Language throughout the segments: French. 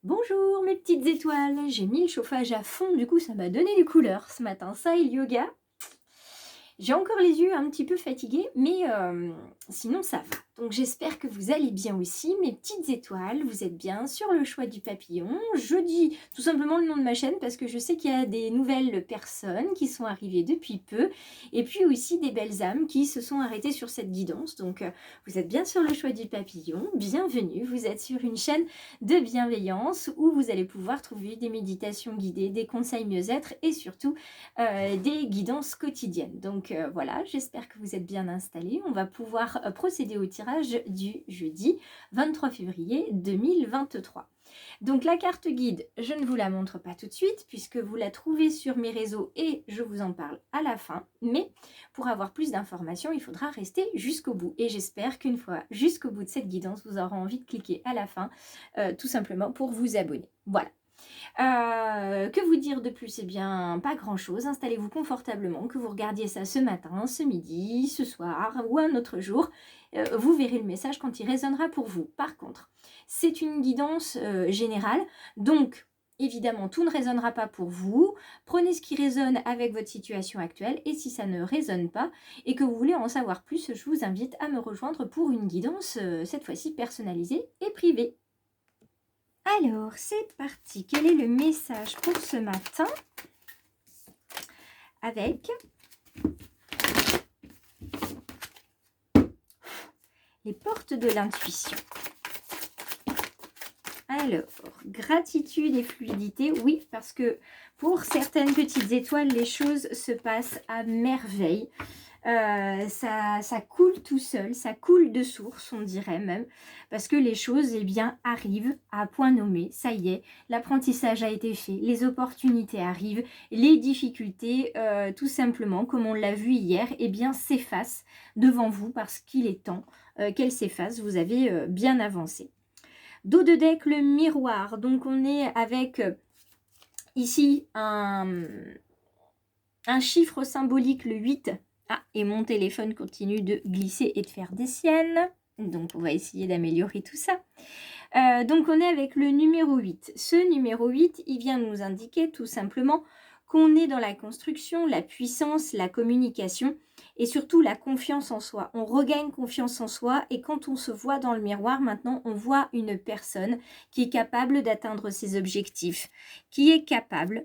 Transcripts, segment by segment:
Bonjour mes petites étoiles, j'ai mis le chauffage à fond, du coup ça m'a donné des couleurs ce matin, ça et le yoga. J'ai encore les yeux un petit peu fatigués, mais sinon ça va. Donc j'espère que vous allez bien aussi, mes petites étoiles. Vous êtes bien sur le choix du papillon. Je dis tout simplement le nom de ma chaîne parce que je sais qu'il y a des nouvelles personnes qui sont arrivées depuis peu. Et puis aussi des belles âmes qui se sont arrêtées sur cette guidance. Donc vous êtes bien sur le choix du papillon. Bienvenue, vous êtes sur une chaîne de bienveillance où vous allez pouvoir trouver des méditations guidées, des conseils mieux-être et surtout des guidances quotidiennes. Donc voilà, j'espère que vous êtes bien installés. On va pouvoir procéder au tirage du jeudi 23 février 2023. Donc la carte guide, je ne vous la montre pas tout de suite puisque vous la trouvez sur mes réseaux et je vous en parle à la fin. Mais pour avoir plus d'informations, il faudra rester jusqu'au bout. Et j'espère qu'une fois jusqu'au bout de cette guidance, vous aurez envie de cliquer à la fin tout simplement pour vous abonner. Voilà. Que vous dire de plus? Eh bien, pas grand-chose. Installez-vous confortablement, que vous regardiez ça ce matin, ce midi, ce soir ou un autre jour. Vous verrez le message quand il résonnera pour vous. Par contre, c'est une guidance générale, donc évidemment, tout ne résonnera pas pour vous. Prenez ce qui résonne avec votre situation actuelle et si ça ne résonne pas et que vous voulez en savoir plus, je vous invite à me rejoindre pour une guidance, cette fois-ci personnalisée et privée. Alors, c'est parti. Quel est le message pour ce matin? Avec les portes de l'intuition. Alors, gratitude et fluidité. Oui, parce que pour certaines petites étoiles, les choses se passent à merveille. Ça coule tout seul, ça coule de source, on dirait même, parce que les choses, eh bien, arrivent à point nommé. Ça y est, l'apprentissage a été fait, les opportunités arrivent, les difficultés, tout simplement, comme on l'a vu hier, eh bien, s'effacent devant vous parce qu'il est temps qu'elles s'effacent. Vous avez bien avancé. Dos de deck, le miroir. Donc, on est avec ici un chiffre symbolique, le 8. Ah, et mon téléphone continue de glisser et de faire des siennes. Donc, on va essayer d'améliorer tout ça. Donc, on est avec le numéro 8. Ce numéro 8, il vient nous indiquer tout simplement qu'on est dans la construction, la puissance, la communication et surtout la confiance en soi. On regagne confiance en soi et quand on se voit dans le miroir, maintenant, on voit une personne qui est capable d'atteindre ses objectifs, qui est capable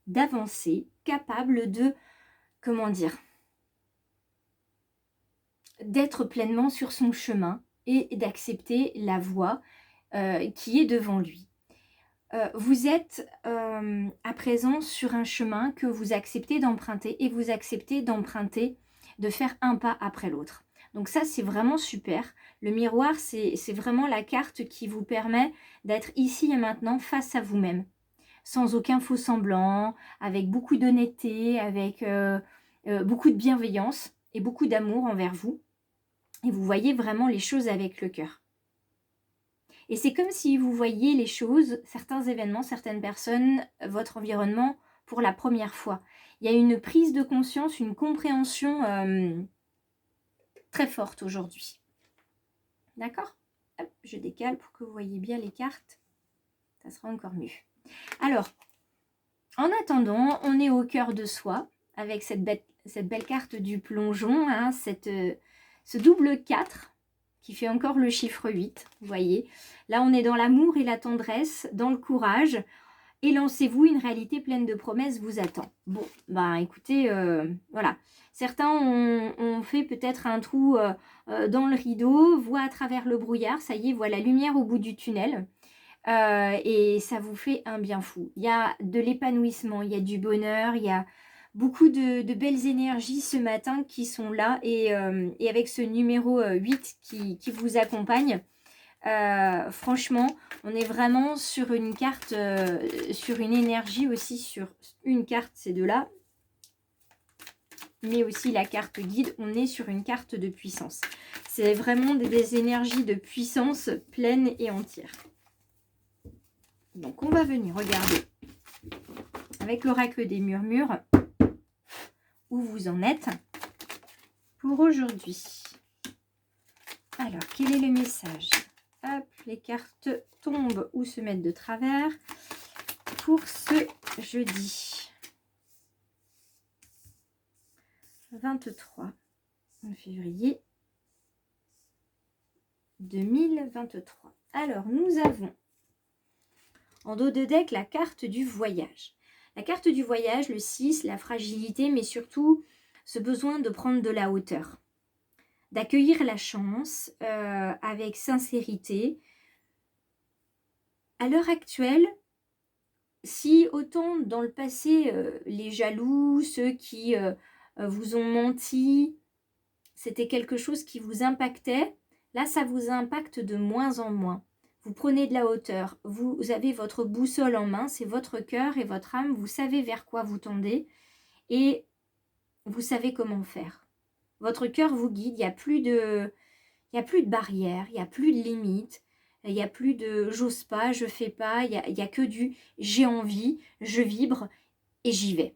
d'avancer, capable de, comment dire, d'être pleinement sur son chemin et d'accepter la voie qui est devant lui. Vous êtes à présent sur un chemin que vous acceptez d'emprunter et vous acceptez d'emprunter, de faire un pas après l'autre. Donc ça, c'est vraiment super. Le miroir, c'est vraiment la carte qui vous permet d'être ici et maintenant face à vous-même, sans aucun faux semblant, avec beaucoup d'honnêteté, avec beaucoup de bienveillance et beaucoup d'amour envers vous. Et vous voyez vraiment les choses avec le cœur. Et c'est comme si vous voyiez les choses, certains événements, certaines personnes, votre environnement pour la première fois. Il y a une prise de conscience, une compréhension très forte aujourd'hui. D'accord? Hop, je décale pour que vous voyez bien les cartes. Ça sera encore mieux. Alors, en attendant, on est au cœur de soi avec cette belle carte du plongeon, hein, ce double 4 qui fait encore le chiffre 8, vous voyez. Là, on est dans l'amour et la tendresse, dans le courage. Et lancez-vous, une réalité pleine de promesses vous attend. Bon, bah écoutez, voilà. Certains ont fait peut-être un trou dans le rideau, voient à travers le brouillard, ça y est, voient la lumière au bout du tunnel. Et ça vous fait un bien fou. Il y a de l'épanouissement, il y a du bonheur, il y a beaucoup de belles énergies ce matin qui sont là. Et avec ce numéro 8 qui vous accompagne, franchement, on est vraiment sur une carte, sur une énergie aussi, sur une carte, ces deux-là, mais aussi la carte guide, on est sur une carte de puissance. C'est vraiment des énergies de puissance pleines et entières. Donc, on va venir regarder avec l'oracle des murmures où vous en êtes pour aujourd'hui. Alors, quel est le message? hop, les cartes tombent ou se mettent de travers pour ce jeudi 23 février 2023. Alors, nous avons en dos de deck la carte du voyage. La carte du voyage, le 6, la fragilité, mais surtout ce besoin de prendre de la hauteur, d'accueillir la chance avec sincérité. À l'heure actuelle, si autant dans le passé, les jaloux, ceux qui vous ont menti, c'était quelque chose qui vous impactait, là ça vous impacte de moins en moins. Vous prenez de la hauteur, vous avez votre boussole en main, c'est votre cœur et votre âme, vous savez vers quoi vous tendez et vous savez comment faire. Votre cœur vous guide, il n'y a plus de barrières, il n'y a plus de limites, il n'y a plus de j'ose pas, je fais pas, il y a que du j'ai envie, je vibre et j'y vais.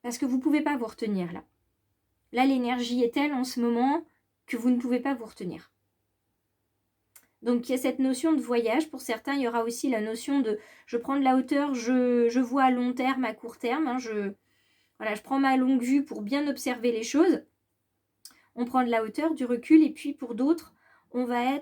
Parce que vous ne pouvez pas vous retenir là. Là, l'énergie est telle en ce moment que vous ne pouvez pas vous retenir. Donc, il y a cette notion de voyage. Pour certains, il y aura aussi la notion de je prends de la hauteur, je vois à long terme, à court terme. Hein, je prends ma longue vue pour bien observer les choses. On prend de la hauteur, du recul. Et puis, pour d'autres, on va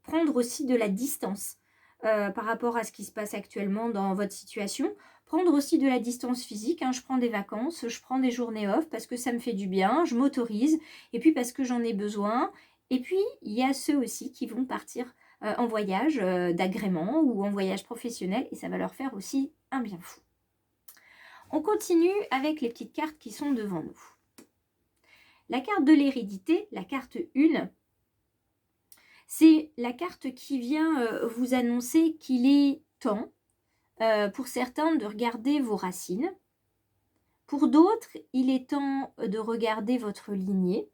prendre aussi de la distance par rapport à ce qui se passe actuellement dans votre situation. Prendre aussi de la distance physique. Hein, je prends des vacances, je prends des journées off parce que ça me fait du bien. Je m'autorise. Et puis, parce que j'en ai besoin. Et puis, il y a ceux aussi qui vont partir en voyage d'agrément ou en voyage professionnel et ça va leur faire aussi un bien fou. On continue avec les petites cartes qui sont devant nous. La carte de l'hérédité, la carte 1, c'est la carte qui vient vous annoncer qu'il est temps pour certains de regarder vos racines. Pour d'autres, il est temps de regarder votre lignée.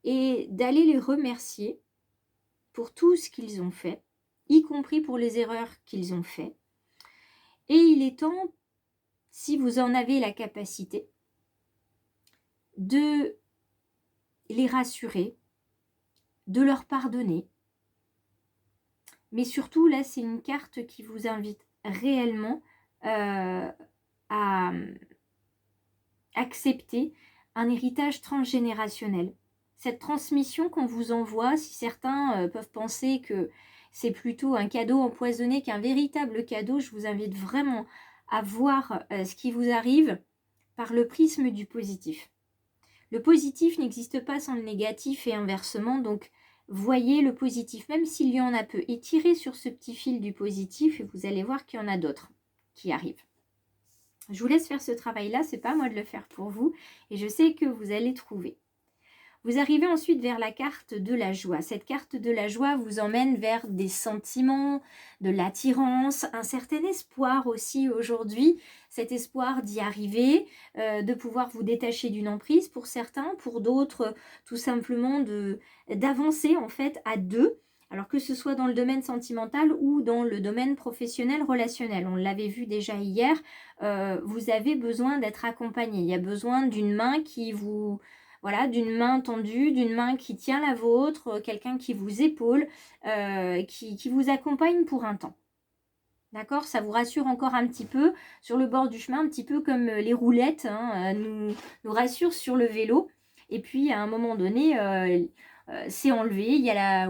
Et d'aller les remercier pour tout ce qu'ils ont fait, y compris pour les erreurs qu'ils ont fait. Et il est temps, si vous en avez la capacité, de les rassurer, de leur pardonner. Mais surtout, là, c'est une carte qui vous invite réellement à accepter un héritage transgénérationnel. Cette transmission qu'on vous envoie, si certains peuvent penser que c'est plutôt un cadeau empoisonné qu'un véritable cadeau, je vous invite vraiment à voir ce qui vous arrive par le prisme du positif. Le positif n'existe pas sans le négatif et inversement, donc voyez le positif, même s'il y en a peu, et tirez sur ce petit fil du positif et vous allez voir qu'il y en a d'autres qui arrivent. Je vous laisse faire ce travail-là, c'est pas moi de le faire pour vous et je sais que vous allez trouver. Vous arrivez ensuite vers la carte de la joie. Cette carte de la joie vous emmène vers des sentiments, de l'attirance, un certain espoir aussi aujourd'hui. Cet espoir d'y arriver, de pouvoir vous détacher d'une emprise pour certains, pour d'autres tout simplement d'avancer en fait à deux. Alors que ce soit dans le domaine sentimental ou dans le domaine professionnel relationnel. On l'avait vu déjà hier, vous avez besoin d'être accompagné. Il y a besoin d'une main qui vous... Voilà, d'une main tendue, d'une main qui tient la vôtre, quelqu'un qui vous épaule, qui vous accompagne pour un temps. D'accord? Ça vous rassure encore un petit peu sur le bord du chemin, un petit peu comme les roulettes hein, nous rassurent sur le vélo. Et puis, à un moment donné, c'est enlevé,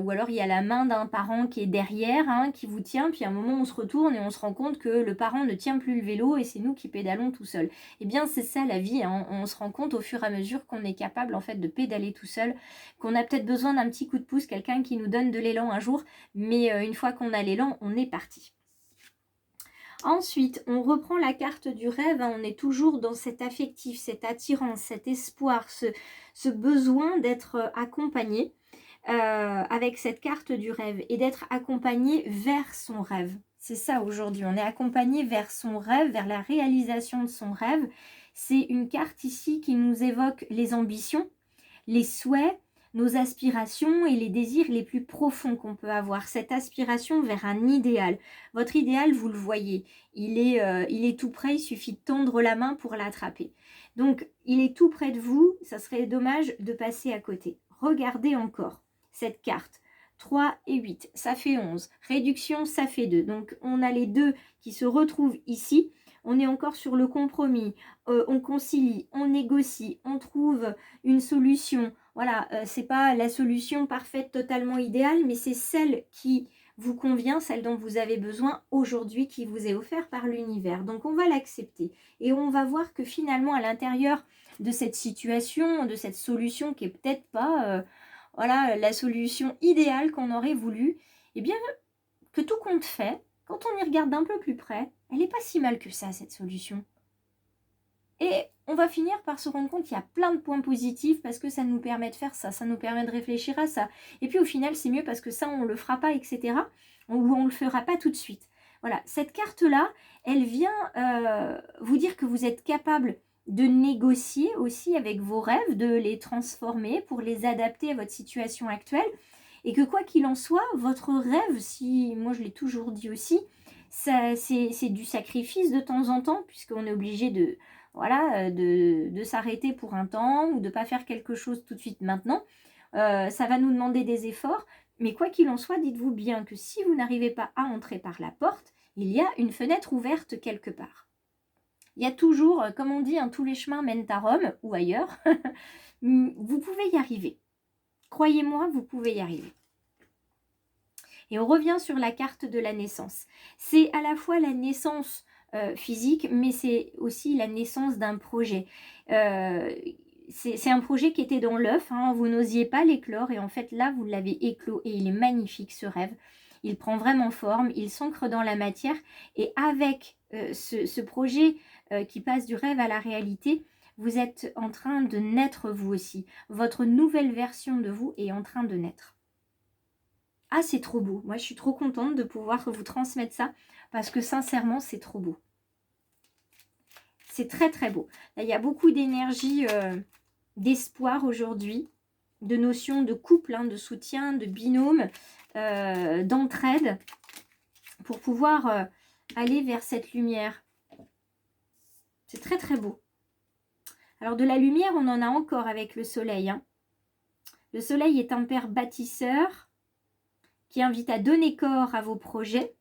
ou alors il y a la main d'un parent qui est derrière, hein, qui vous tient, puis à un moment on se retourne et on se rend compte que le parent ne tient plus le vélo et c'est nous qui pédalons tout seul. Eh bien c'est ça la vie, hein. On se rend compte au fur et à mesure qu'on est capable en fait de pédaler tout seul, qu'on a peut-être besoin d'un petit coup de pouce, quelqu'un qui nous donne de l'élan un jour, mais une fois qu'on a l'élan, on est parti. Ensuite, on reprend la carte du rêve, hein, on est toujours dans cet affectif, cette attirance, cet espoir, ce besoin d'être accompagné avec cette carte du rêve et d'être accompagné vers son rêve. C'est ça aujourd'hui, on est accompagné vers son rêve, vers la réalisation de son rêve. C'est une carte ici qui nous évoque les ambitions, les souhaits, nos aspirations et les désirs les plus profonds qu'on peut avoir. Cette aspiration vers un idéal. Votre idéal, vous le voyez, il est tout près, il suffit de tendre la main pour l'attraper. Donc, il est tout près de vous, ça serait dommage de passer à côté. Regardez encore cette carte. 3 et 8, ça fait 11. Réduction, ça fait 2. Donc, on a les deux qui se retrouvent ici. On est encore sur le compromis. On concilie, on négocie, on trouve une solution. Voilà, c'est pas la solution parfaite, totalement idéale, mais c'est celle qui vous convient, celle dont vous avez besoin aujourd'hui, qui vous est offerte par l'univers. Donc, on va l'accepter. Et on va voir que finalement, à l'intérieur de cette situation, de cette solution qui est peut-être pas voilà, la solution idéale qu'on aurait voulu, eh bien, que tout compte fait, quand on y regarde d'un peu plus près, elle n'est pas si mal que ça, cette solution. Et on va finir par se rendre compte qu'il y a plein de points positifs parce que ça nous permet de faire ça, ça nous permet de réfléchir à ça. Et puis au final, c'est mieux parce que ça, on ne le fera pas, etc. Ou on ne le fera pas tout de suite. Voilà, cette carte-là, elle vient vous dire que vous êtes capable de négocier aussi avec vos rêves, de les transformer pour les adapter à votre situation actuelle. Et que quoi qu'il en soit, votre rêve, si moi je l'ai toujours dit aussi, c'est du sacrifice de temps en temps, puisqu'on est obligé de, voilà, de s'arrêter pour un temps ou de ne pas faire quelque chose tout de suite maintenant. Ça va nous demander des efforts, mais quoi qu'il en soit, dites-vous bien que si vous n'arrivez pas à entrer par la porte, il y a une fenêtre ouverte quelque part. Il y a toujours, comme on dit, hein, tous les chemins mènent à Rome ou ailleurs. Vous pouvez y arriver. Croyez-moi, vous pouvez y arriver. Et on revient sur la carte de la naissance. C'est à la fois la naissance physique, mais c'est aussi la naissance d'un projet. C'est un projet qui était dans l'œuf, hein, vous n'osiez pas l'éclore, et en fait là, vous l'avez éclos, et il est magnifique ce rêve. Il prend vraiment forme, il s'ancre dans la matière, et avec ce projet qui passe du rêve à la réalité, vous êtes en train de naître vous aussi. Votre nouvelle version de vous est en train de naître. Ah, c'est trop beau. Moi, je suis trop contente de pouvoir vous transmettre ça parce que sincèrement, c'est trop beau. C'est très, très beau. Là, il y a beaucoup d'énergie, d'espoir aujourd'hui, de notions de couple, hein, de soutien, de binôme, d'entraide pour pouvoir aller vers cette lumière. C'est très, très beau. Alors, de la lumière, on en a encore avec le soleil, hein. Le soleil est un père bâtisseur qui invite à donner corps à vos projets.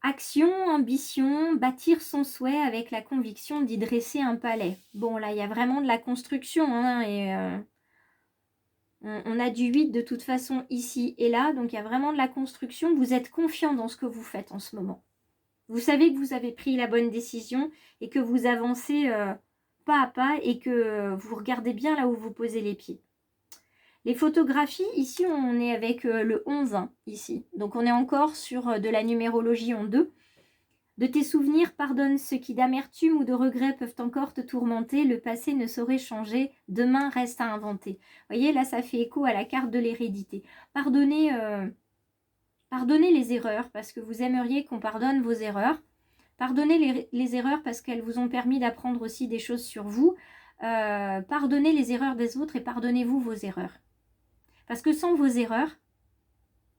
Action, ambition, bâtir son souhait avec la conviction d'y dresser un palais. Bon, là, il y a vraiment de la construction, hein, et on a du 8 de toute façon ici et là, donc il y a vraiment de la construction. Vous êtes confiant dans ce que vous faites en ce moment. Vous savez que vous avez pris la bonne décision et que vous avancez pas à pas et que vous regardez bien là où vous posez les pieds. Les photographies, ici, on est avec le 11, hein, ici. Donc, on est encore sur de la numérologie en 2. De tes souvenirs, pardonne ceux qui d'amertume ou de regret peuvent encore te tourmenter. Le passé ne saurait changer. Demain reste à inventer. Vous voyez, là, ça fait écho à la carte de l'hérédité. Pardonnez les erreurs parce que vous aimeriez qu'on pardonne vos erreurs. Pardonnez les erreurs parce qu'elles vous ont permis d'apprendre aussi des choses sur vous. Pardonnez les erreurs des autres et pardonnez-vous vos erreurs. Parce que sans vos erreurs,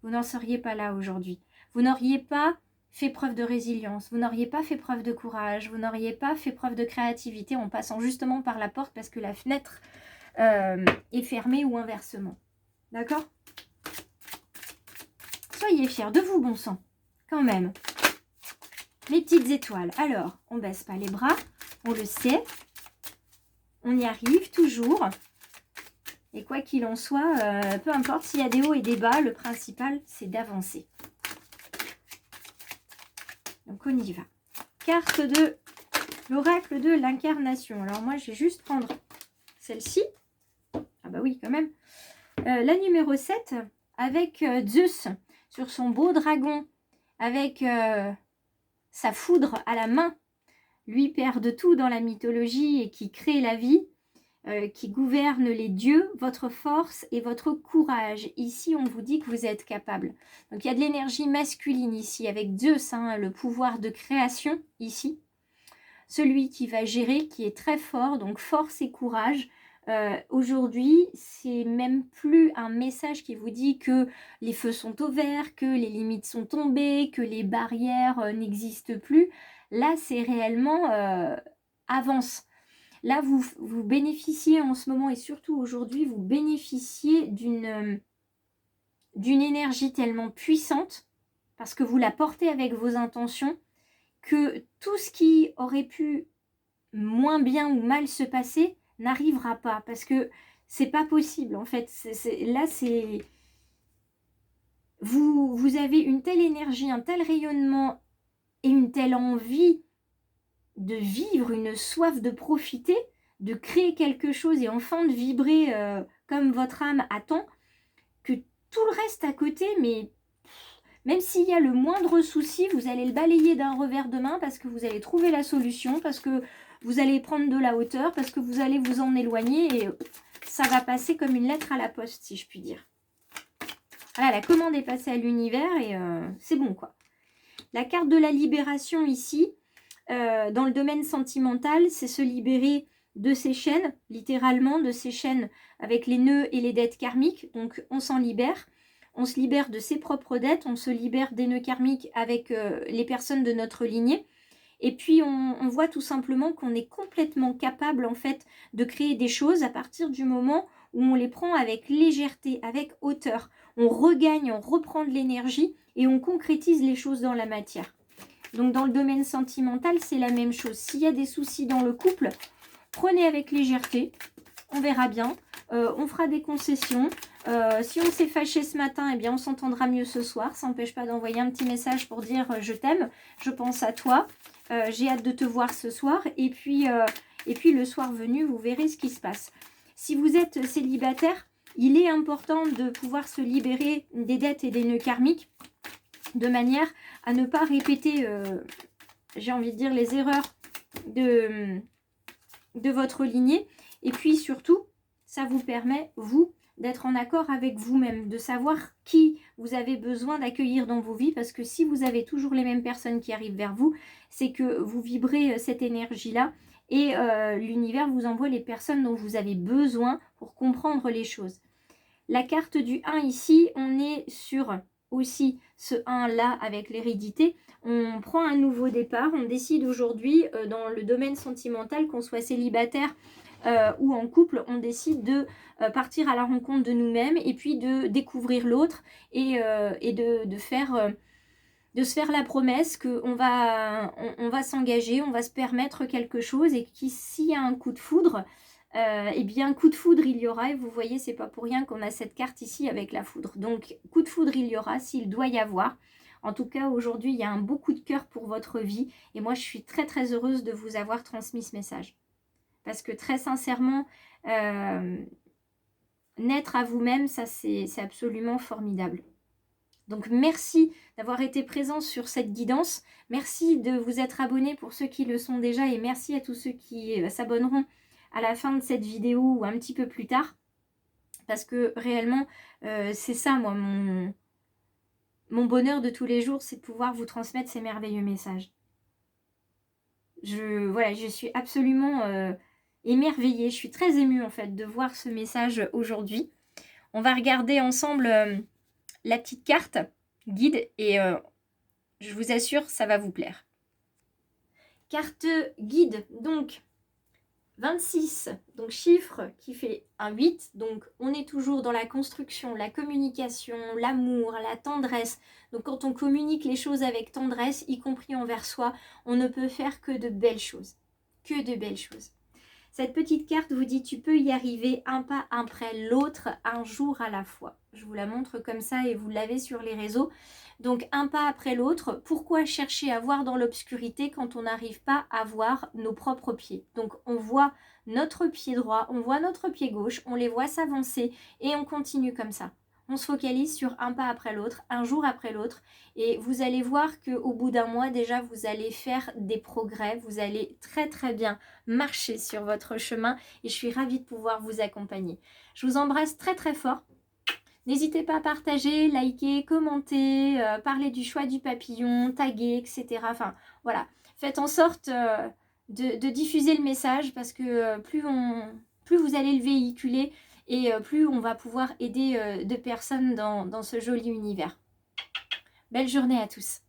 vous n'en seriez pas là aujourd'hui. Vous n'auriez pas fait preuve de résilience, vous n'auriez pas fait preuve de courage, vous n'auriez pas fait preuve de créativité en passant justement par la porte parce que la fenêtre est fermée ou inversement. D'accord? Soyez fiers de vous, bon sang, quand même. Les petites étoiles. Alors, on ne baisse pas les bras, on le sait. On y arrive toujours. Et quoi qu'il en soit, peu importe s'il y a des hauts et des bas, le principal, c'est d'avancer. Donc, on y va. Carte de l'oracle de l'incarnation. Alors, moi, je vais juste prendre celle-ci. Ah bah oui, quand même. La numéro 7, avec Zeus sur son beau dragon, avec sa foudre à la main. Lui, père de tout dans la mythologie et qui crée la vie. Qui gouverne les dieux, votre force et votre courage. Ici, on vous dit que vous êtes capable. Donc, il y a de l'énergie masculine ici, avec Zeus, hein, le pouvoir de création ici. Celui qui va gérer, qui est très fort, donc force et courage. Aujourd'hui, c'est même plus un message qui vous dit que les feux sont au vert, que les limites sont tombées, que les barrières n'existent plus. Là, c'est réellement avance. Là, vous bénéficiez en ce moment et surtout aujourd'hui, vous bénéficiez d'une d'une énergie tellement puissante, parce que vous la portez avec vos intentions, que tout ce qui aurait pu moins bien ou mal se passer n'arrivera pas, parce que c'est pas possible en fait. Là, c'est vous avez une telle énergie, un tel rayonnement et une telle envie de vivre, une soif de profiter, de créer quelque chose et enfin de vibrer comme votre âme attend, que tout le reste à côté, mais même s'il y a le moindre souci, vous allez le balayer d'un revers de main parce que vous allez trouver la solution, parce que vous allez prendre de la hauteur, parce que vous allez vous en éloigner et ça va passer comme une lettre à la poste, si je puis dire. Voilà, la commande est passée à l'univers et c'est bon, quoi. La carte de la libération ici, dans le domaine sentimental, c'est se libérer de ces chaînes, littéralement, de ces chaînes avec les nœuds et les dettes karmiques. Donc, on s'en libère. On se libère de ses propres dettes, on se libère des nœuds karmiques avec les personnes de notre lignée. Et puis, on voit tout simplement qu'on est complètement capable, en fait, de créer des choses à partir du moment où on les prend avec légèreté, avec hauteur. On regagne, on reprend de l'énergie et on concrétise les choses dans la matière. Donc, dans le domaine sentimental, c'est la même chose. S'il y a des soucis dans le couple, prenez avec légèreté. On verra bien. On fera des concessions. Si on s'est fâché ce matin, eh bien, on s'entendra mieux ce soir. Ça n'empêche pas d'envoyer un petit message pour dire je t'aime, je pense à toi. J'ai hâte de te voir ce soir. Et puis, le soir venu, vous verrez ce qui se passe. Si vous êtes célibataire, il est important de pouvoir se libérer des dettes et des nœuds karmiques de manière à ne pas répéter, j'ai envie de dire, les erreurs de votre lignée. Et puis surtout, ça vous permet, vous, d'être en accord avec vous-même, de savoir qui vous avez besoin d'accueillir dans vos vies, parce que si vous avez toujours les mêmes personnes qui arrivent vers vous, c'est que vous vibrez cette énergie-là et l'univers vous envoie les personnes dont vous avez besoin pour comprendre les choses. La carte du 1 ici, on est sur aussi ce 1-là avec l'hérédité. On prend un nouveau départ, on décide aujourd'hui dans le domaine sentimental, qu'on soit célibataire ou en couple, on décide de partir à la rencontre de nous-mêmes et puis de découvrir l'autre et de se faire la promesse qu'on va, on va s'engager, on va se permettre quelque chose et s'il y a un coup de foudre, eh bien coup de foudre il y aura, et vous voyez c'est pas pour rien qu'on a cette carte ici avec la foudre. Donc coup de foudre il y aura s'il doit y avoir. En tout cas aujourd'hui il y a un beau coup de cœur pour votre vie et moi je suis très très heureuse de vous avoir transmis ce message. Parce que très sincèrement, naître à vous-même, ça c'est absolument formidable. Donc merci d'avoir été présent sur cette guidance. Merci de vous être abonné pour ceux qui le sont déjà et merci à tous ceux qui s'abonneront à la fin de cette vidéo ou un petit peu plus tard. Parce que réellement, c'est ça moi, mon bonheur de tous les jours, c'est de pouvoir vous transmettre ces merveilleux messages. Voilà, je suis absolument émerveillée. Je suis très émue en fait de voir ce message aujourd'hui. On va regarder ensemble la petite carte guide et je vous assure, ça va vous plaire. Carte guide, donc 26, donc chiffre qui fait un 8, donc on est toujours dans la construction, la communication, l'amour, la tendresse. Donc quand on communique les choses avec tendresse, y compris envers soi, on ne peut faire que de belles choses. Que de belles choses. Cette petite carte vous dit tu peux y arriver un pas après l'autre, un jour à la fois. Je vous la montre comme ça et vous l'avez sur les réseaux. Donc un pas après l'autre. Pourquoi chercher à voir dans l'obscurité quand on n'arrive pas à voir nos propres pieds? Donc on voit notre pied droit, on voit notre pied gauche, on les voit s'avancer et on continue comme ça. On se focalise sur un pas après l'autre, un jour après l'autre. Et vous allez voir qu'au bout d'un mois, déjà, vous allez faire des progrès. Vous allez très très bien marcher sur votre chemin. Et je suis ravie de pouvoir vous accompagner. Je vous embrasse très très fort. N'hésitez pas à partager, liker, commenter, parler du choix du papillon, taguer, etc. Enfin, voilà. Faites en sorte de diffuser le message parce que plus vous allez le véhiculer, et plus on va pouvoir aider de personnes dans ce joli univers. Belle journée à tous.